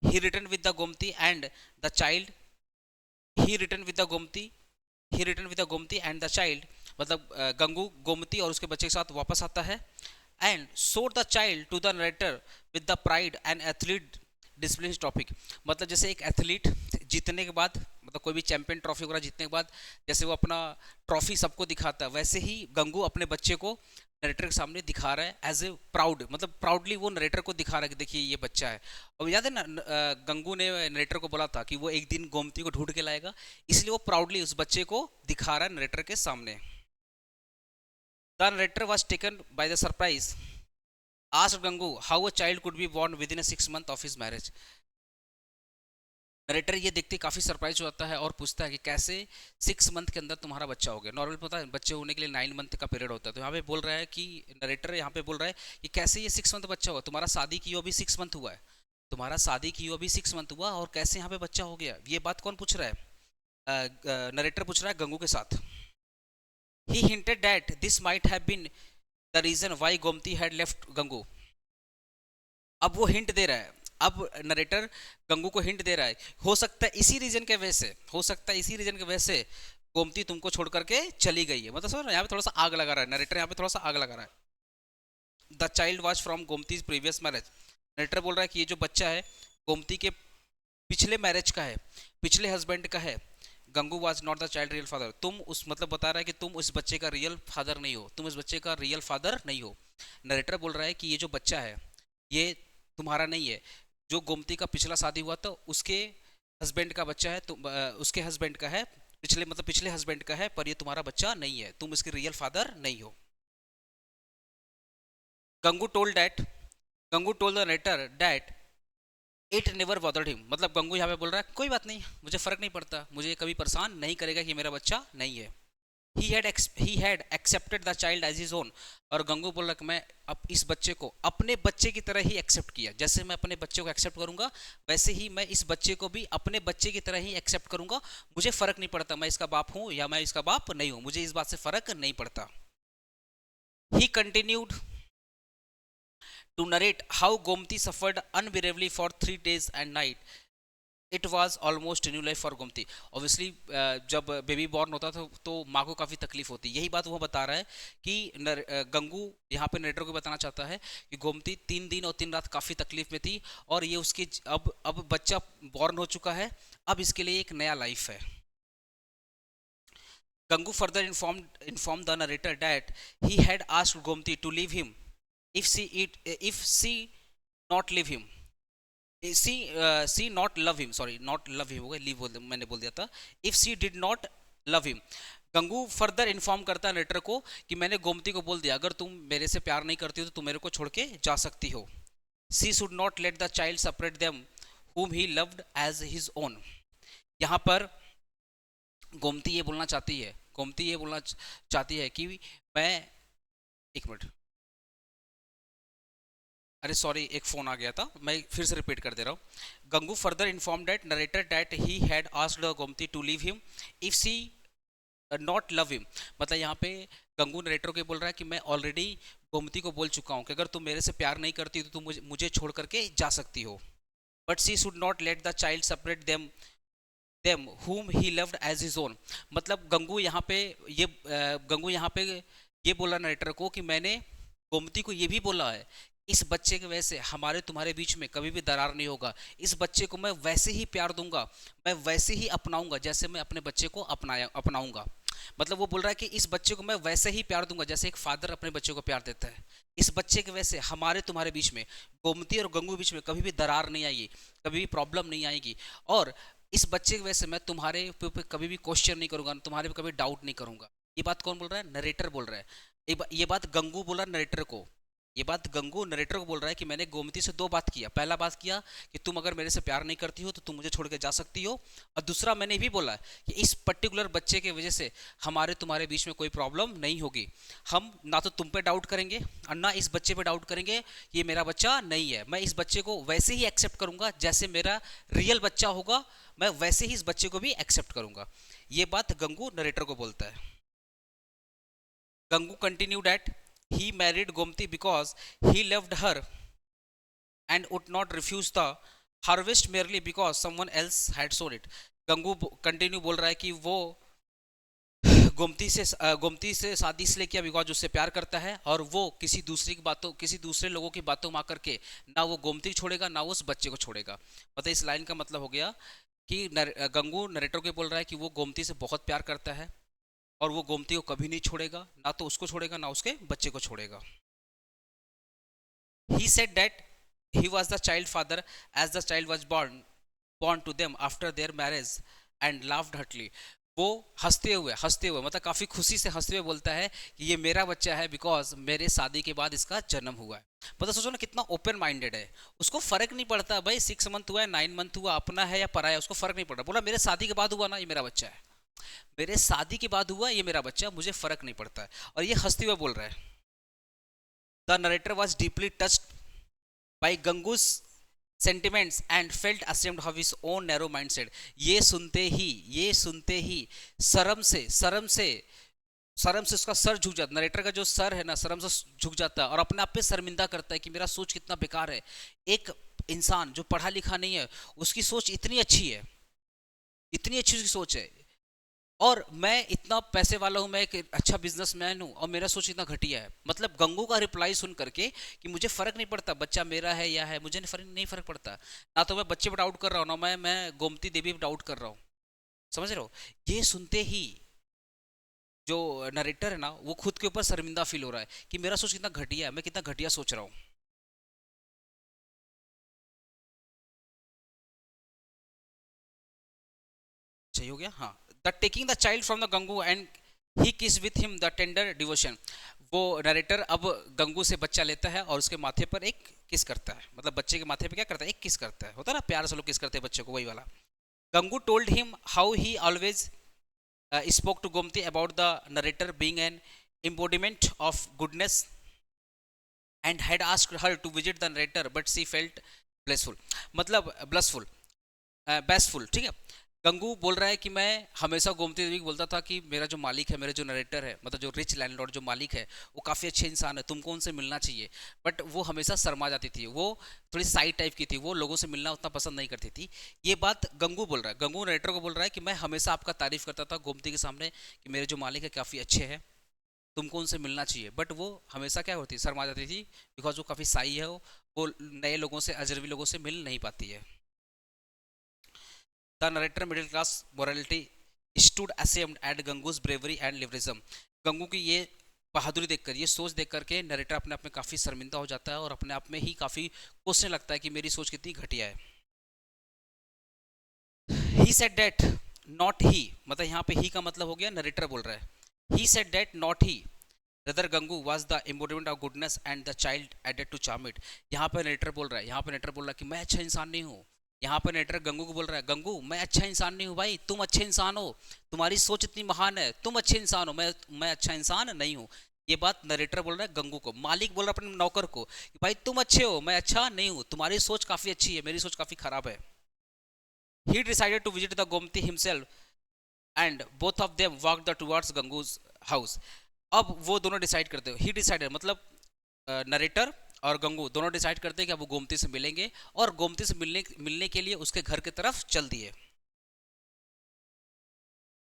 He return with the Gomti and the child he return with the Gomti he return with the Gomti and the child, मतलब गंगू गोमती और उसके बच्चे के साथ वापस आता है। And showed the child to the narrator with the pride and athlete discipline topic, मतलब जैसे एक एथलीट जीतने के बाद, मतलब कोई भी चैंपियन ट्रॉफी वगैरह जीतने के बाद जैसे वो अपना ट्रॉफी सबको दिखाता है, वैसे ही गंगू अपने बच्चे को नरेटर के सामने दिखा रहा है एज ए प्राउड, मतलब प्राउडली वो नरेटर को दिखा रहा है कि देखिए ये बच्चा है। और याद है ना, गंगू ने नरेटर को बोला था कि वो एक दिन गोमती को ढूंढ के लाएगा, इसलिए वो प्राउडली उस बच्चे को दिखा रहा है नरेटर के सामने। The narrator was taken by the surprise, asked Gangu how a child could be born within a 6 month of his marriage। Narrator ये देखते काफी सरप्राइज हो जाता है और पूछता है कि कैसे 6 मंथ के अंदर तुम्हारा बच्चा हो गया। नॉर्मल पता है बच्चे होने के लिए 9 मंथ का पीरियड होता है, तो यहाँ पे बोल रहा है कि नरेटर यहाँ पे बोल रहा है कि कैसे ये 6 मंथ बच्चा हुआ, तुम्हारा शादी की अभी 6 मंथ हुआ है, तुम्हारा शादी की अभी 6 मंथ हुआ और कैसे यहाँ पे बच्चा हो गया। ये बात कौन पूछ रहा है? नरेटर पूछ रहा है गंगू के साथ। ही hinted that this might have been the reason why Gomti had left Gangu. अब वो हिंट दे रहा है, अब नरेटर गंगू को हिंट दे रहा है, हो सकता है इसी रीजन के वजह से, हो सकता है इसी रीजन की वजह से गोमती तुमको छोड़ करके चली गई है। मतलब समझ, यहाँ पे थोड़ा सा आग लगा रहा है नरेटर, यहाँ पे थोड़ा सा आग लगा रहा है। The child was from Gomti previous marriage, narrator बोल रहा है कि ये जो बच्चा है गोमती के पिछले मैरिज का है, पिछले हस्बैंड का है। Gangu was not the child real father, तुम उस मतलब बता रहा है कि तुम उस बच्चे का रियल फादर नहीं हो, तुम इस बच्चे का रियल फादर नहीं हो। नरेटर बोल रहा है कि ये जो बच्चा है ये तुम्हारा नहीं है, जो गोमती का पिछला शादी हुआ था उसके हस्बैंड का बच्चा है, तुम उसके हस्बैंड का है, पिछले मतलब पिछले हस्बैंड का है, पर ये तुम्हारा बच्चा नहीं है, तुम इसके रियल फादर नहीं हो। Gangu told that Gangu told the narrator that it never bothered him, मतलब गंगू यहाँ पे बोल रहा है कोई बात नहीं, मुझे फर्क नहीं पड़ता, मुझे कभी परेशान नहीं करेगा कि मेरा बच्चा नहीं है। he had accepted the child as his own, और गंगू बोल रहा कि मैं अब इस बच्चे को अपने बच्चे की तरह ही एक्सेप्ट किया, जैसे मैं अपने बच्चे को एक्सेप्ट करूंगा वैसे ही मैं इस बच्चे को भी अपने बच्चे की तरह ही एक्सेप्ट करूंगा, मुझे फर्क नहीं पड़ता मैं इसका बाप हूं या मैं इसका बाप नहीं हूं, मुझे इस बात से फर्क नहीं पड़ता। he continued to narrate how Gomti suffered unbearably for 3 days and night, it was almost new life for Gomti. Obviously जब बेबी बॉर्न होता था तो माँ को काफ़ी तकलीफ होती है, यही बात वो बता रहा है कि गंगू यहाँ पे नरेटर को बताना चाहता है कि गोमती 3 दिन और 3 रात काफ़ी तकलीफ में थी, और ये उसकी अब बच्चा बॉर्न हो चुका है, अब इसके लिए एक नया लाइफ है। Gangu further inform the narrator that he had asked Gomti to leave him if she not leave him, she not love him, sorry not love him हो गया, लीव मैंने बोल दिया था, if she did not love him. Gangu further inform करता है नरेटर को कि मैंने गोमती को बोल दिया अगर तुम मेरे से प्यार नहीं करती हो तो तुम मेरे को छोड़ के जा सकती हो। She should not let the child separate them whom he loved as his own। यहाँ पर गोमती ये बोलना चाहती है, गोमती ये बोलना चाहती है कि मैं, एक मिनट, अरे सॉरी एक फोन आ गया था, मैं फिर से रिपीट कर दे रहा हूँ। Gangu further inform that narrator that he had asked Gomti to leave him if she not love him, मतलब यहाँ पे गंगू नरेटर को बोल रहा है कि मैं ऑलरेडी गोमती को बोल चुका हूँ कि अगर तुम मेरे से प्यार नहीं करती तो तुम मुझे छोड़ करके जा सकती हो, but she should not let the child separate them whom he loved as his own। मतलब गंगू यहाँ पे ये बोला नरेटर को कि मैंने गोमती को ये भी बोला है इस बच्चे की वजह से हमारे तुम्हारे बीच में कभी भी दरार नहीं होगा, इस बच्चे को मैं वैसे ही प्यार दूंगा, मैं वैसे ही अपनाऊंगा जैसे मैं अपने बच्चे को अपनाऊंगा। मतलब वो बोल रहा है कि इस बच्चे को मैं वैसे ही प्यार दूंगा जैसे एक फादर अपने बच्चे को प्यार देता है, इस बच्चे की वजह से हमारे तुम्हारे बीच में, गोमती और गंगू बीच में कभी भी दरार नहीं आएगी, कभी भी प्रॉब्लम नहीं आएगी, और इस बच्चे की वजह से मैं तुम्हारे पे कभी भी क्वेश्चन नहीं करूंगा, तुम्हारे पे कभी डाउट नहीं करूंगा। ये बात कौन बोल रहा है? नरेटर बोल रहा है। ये बात गंगू बोला नरेटर को ये बात गंगू नरेटर को बोल रहा है कि मैंने गोमती से दो बात किया। पहला बात किया कि तुम अगर मेरे से प्यार नहीं करती हो तो तुम मुझे छोड़ के जा सकती हो, और दूसरा मैंने ये भी बोला कि इस पर्टिकुलर बच्चे के वजह से हमारे तुम्हारे बीच में कोई प्रॉब्लम नहीं होगी। हम ना तो तुम पे डाउट करेंगे और ना इस बच्चे पे डाउट करेंगे। ये मेरा बच्चा नहीं है, मैं इस बच्चे को वैसे ही एक्सेप्ट करूंगा जैसे मेरा रियल बच्चा होगा, मैं वैसे ही इस बच्चे को भी एक्सेप्ट करूंगा। ये बात गंगू नरेटर को बोलता है। Gangu continued at he married Gomti because he loved her and would not refuse the harvest merely because someone else had sown it. Gangu continue बोल रहा है कि वो गोमती से शादी इसलिए किया बिकॉज उससे प्यार करता है, और वो किसी दूसरे लोगों की बातों में आकर के ना वो गोमती छोड़ेगा ना वो उस बच्चे को छोड़ेगा। मतलब इस लाइन का मतलब हो गया कि गंगू नरेटर को बोल रहा है कि वो गोमती से बहुत प्यार करता है और वो गोमती को कभी नहीं छोड़ेगा, ना तो उसको छोड़ेगा ना उसके बच्चे को छोड़ेगा। He said that he was the child father as the child was born to them after their marriage and laughed heartily. वो हंसते हुए मतलब काफी खुशी से हंसते हुए बोलता है कि ये मेरा बच्चा है बिकॉज मेरे शादी के बाद इसका जन्म हुआ है। मतलब सोचो ना कितना ओपन माइंडेड है, उसको फर्क नहीं पड़ता भाई 6 मंथ हुआ है 9 मंथ हुआ, अपना है या पराया, उसको फर्क नहीं पड़ता। बोला मेरे शादी के बाद हुआ ना, ये मेरा बच्चा है, मेरे शादी के बाद हुआ ये मेरा बच्चा, मुझे फर्क नहीं पड़ता है। और ये हंसते हुए बोल रहा है। The narrator was deeply touched by Gangu's sentiments and felt ashamed of his own narrow mindset. ये सुनते ही शर्म से उसका सर झुक जाता, नरेटर का जो सर है ना शर्म से झुक जाता है और अपने आप पे शर्मिंदा करता है कि मेरा सोच कितना बेकार है। एक इंसान जो पढ़ा लिखा नहीं है उसकी सोच इतनी अच्छी है, इतनी अच्छी उसकी सोच है, और मैं इतना पैसे वाला हूं, मैं एक अच्छा बिजनेसमैन हूं और मेरा सोच इतना घटिया है। मतलब गंगू का रिप्लाई सुन करके कि मुझे फर्क नहीं पड़ता बच्चा मेरा है या है, मुझे नहीं फर्क पड़ता, ना तो मैं बच्चे पर डाउट कर रहा हूं ना मैं गोमती देवी पर डाउट कर रहा हूं। समझ रहे हो? ये सुनते ही जो नरेटर है ना वो खुद के ऊपर शर्मिंदा फील हो रहा है कि मेरा सोच कितना घटिया है, मैं कितना घटिया सोच रहा हूँ। सही हो गया? हाँ। The taking the child from the Gangu and he kiss with him the tender devotion. वो नरेटर अब गंगू से बच्चा लेता है और उसके माथे पर एक किस करता है, मतलब बच्चे के माथे पे क्या करता है, एक किस करता है। होता है ना प्यार से लोग किस करते हैं बच्चे को, वही वाला। Gangu told him how he always spoke to Gomti about the narrator being an embodiment of goodness and had asked her to visit the narrator but she felt blissful, मतलब ब्लसफुल, बेस्टफुल। ठीक है, गंगू बोल रहा है कि मैं हमेशा गोमती देवी को बोलता था कि मेरा जो मालिक है, मेरे जो नरेटर है, मतलब जो रिच लैंडलॉर्ड जो मालिक है वो काफ़ी अच्छे इंसान है, तुमको उनसे मिलना चाहिए। बट वो हमेशा शर्मा जाती थी, वो थोड़ी साइड टाइप की थी, वो लोगों से मिलना उतना पसंद नहीं करती थी। ये बात गंगू बोल रहा है, गंगू नरेटर को बोल रहा है कि मैं हमेशा आपका तारीफ करता था गोमती के सामने कि मेरे जो मालिक है काफ़ी अच्छे हैं, तुमको उनसे मिलना चाहिए। बट वो हमेशा क्या होती, शर्मा जाती थी, बिकॉज वो काफ़ी साई है, वो नए लोगों से, अजनबी लोगों से मिल नहीं पाती है। The narrator middle class morality stood ashamed at Gangu's bravery and lyricism. Gangu की ये बहादुरी देखकर, ये सोच देख करके नरेटर अपने आप में काफी शर्मिंदा हो जाता है और अपने आप में ही काफी कोसने लगता है कि मेरी सोच कितनी घटिया है। He said that not he, मतलब यहाँ पे ही का मतलब हो गया नरेटर बोल रहा है। He said that not he, rather Gangu was the embodiment of goodness and the child added to charm it. यहाँ पे नरेटर बोल रहा है, यहाँ पे नरेटर बोल रहा है कि मैं अच्छा इंसान नहीं हूँ। यहाँ पर नेटर गंगू को बोल रहा है, गंगू मैं अच्छा इंसान नहीं हूँ भाई, तुम अच्छे इंसान हो, तुम्हारी सोच इतनी महान है, तुम अच्छे इंसान हो, मैं अच्छा इंसान नहीं हूँ। ये बात नरेटर बोल रहा है गंगू को, मालिक बोल रहा है अपने नौकर को कि भाई तुम अच्छे हो, मैं अच्छा नहीं हूँ, तुम्हारी सोच काफी अच्छी है, मेरी सोच काफी खराब है। He decided to visit the Gomti himself and both of them walked towards Gangu's house. अब वो दोनों डिसाइड करते हो, ही डिसाइडेड मतलब नरेटर और गंगू दोनों डिसाइड करते हैं कि अब वो गोमती से मिलेंगे और गोमती से मिलने के लिए उसके घर की तरफ चल दिए।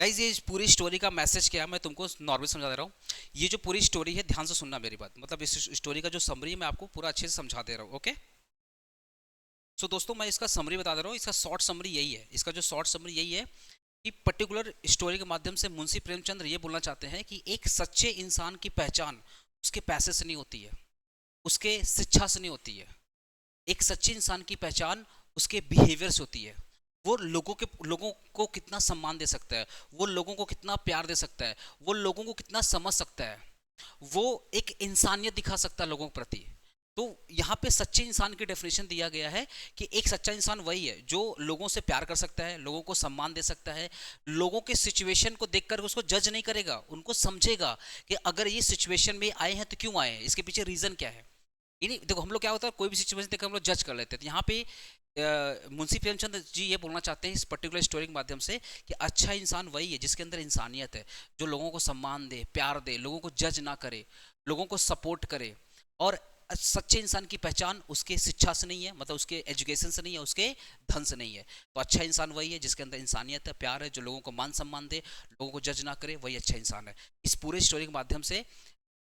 गाइस ये पूरी स्टोरी का मैसेज क्या है मैं तुमको नॉर्मल समझा दे रहा हूँ। ये जो पूरी स्टोरी है ध्यान से सुनना मेरी बात, मतलब इस स्टोरी का जो समरी मैं आपको पूरा अच्छे से समझा दे रहा हूँ। ओके सो दोस्तों मैं इसका समरी बता दे रहा हूँ, इसका शॉर्ट समरी यही है, इसका जो शॉर्ट समरी यही है कि पर्टिकुलर स्टोरी के माध्यम से मुंशी प्रेमचंद ये बोलना चाहते हैं कि एक सच्चे इंसान की पहचान उसके पैसे से नहीं होती है, उसके शिक्षा से नहीं होती है। एक सच्चे इंसान की पहचान उसके बिहेवियर से होती है। वो लोगों को कितना सम्मान दे सकता है, वो लोगों को कितना प्यार दे सकता है, वो लोगों को कितना समझ सकता है, वो एक इंसानियत दिखा सकता है लोगों के प्रति। तो यहाँ पे सच्चे इंसान की डेफिनेशन दिया गया है कि एक सच्चा इंसान वही है जो लोगों से प्यार कर सकता है, लोगों को सम्मान दे सकता है, लोगों के सिचुएशन को देखकर उसको जज नहीं करेगा, उनको समझेगा कि अगर ये सिचुएशन में आए हैं तो क्यों आए हैं, इसके पीछे रीजन क्या है। ये नहीं, देखो हम लोग क्या होता है कोई भी सिचुएशन देखकर हम लोग जज कर लेते हैं। तो यहाँ पे मुंशी प्रेमचंद जी ये बोलना चाहते हैं इस पर्टिकुलर स्टोरी के माध्यम से कि अच्छा इंसान वही है जिसके अंदर इंसानियत है, जो लोगों को सम्मान दे, प्यार दे, लोगों को जज ना करे, लोगों को सपोर्ट करे। और सच्चे इंसान की पहचान उसके शिक्षा से नहीं है, मतलब उसके एजुकेशन से नहीं है, उसके धन से नहीं है। तो अच्छा इंसान वही है जिसके अंदर इंसानियत है, प्यार है, जो लोगों को मान सम्मान दे, लोगों को जज ना करे, वही अच्छा इंसान है। इस पूरे स्टोरी के माध्यम से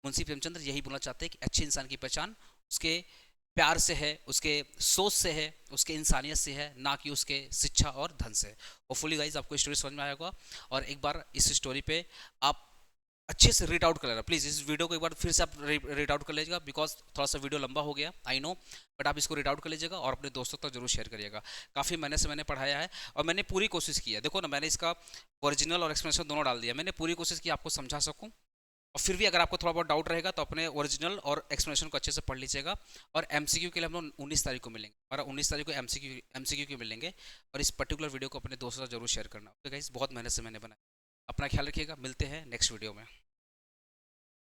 मुंशी प्रेमचंद्र यही बोलना चाहते हैं कि अच्छे इंसान की पहचान उसके प्यार से है, उसके सोच से है, उसके इंसानियत से है, ना कि उसके शिक्षा और धन से। होपफुली गाइज आपको स्टोरी समझ में आया होगा। और एक बार इस स्टोरी पे आप अच्छे से रीड आउट कर लेना प्लीज़। इस वीडियो को एक बार फिर से आप रीड आउट कर लीजिएगा, बिकॉज थोड़ा सा वीडियो लंबा हो गया आई नो, बट आप इसको रीड आउट कर लीजिएगा और अपने दोस्तों तक जरूर शेयर करिएगा। काफ़ी महीने से मैंने पढ़ाया है और मैंने पूरी कोशिश की है, देखो ना मैंने इसका ओरिजिनल और एक्सप्लेनेशन दोनों डाल दिया, मैंने पूरी कोशिश की आपको समझा सकूँ। और फिर भी अगर आपको थोड़ा बहुत डाउट रहेगा तो अपने ओरिजिनल और एक्सप्लेनेशन को अच्छे से पढ़ लीजिएगा। और एमसीक्यू के लिए हम लोग 19 तारीख को मिलेंगे, और 19 तारीख को एमसीक्यू के मिलेंगे। और इस पर्टिकुलर वीडियो को अपने दोस्तों से जरूर शेयर करना। ओके गाइस, बहुत मेहनत से मैंने बनाया। अपना ख्याल रखिएगा, मिलते हैं नेक्स्ट वीडियो में।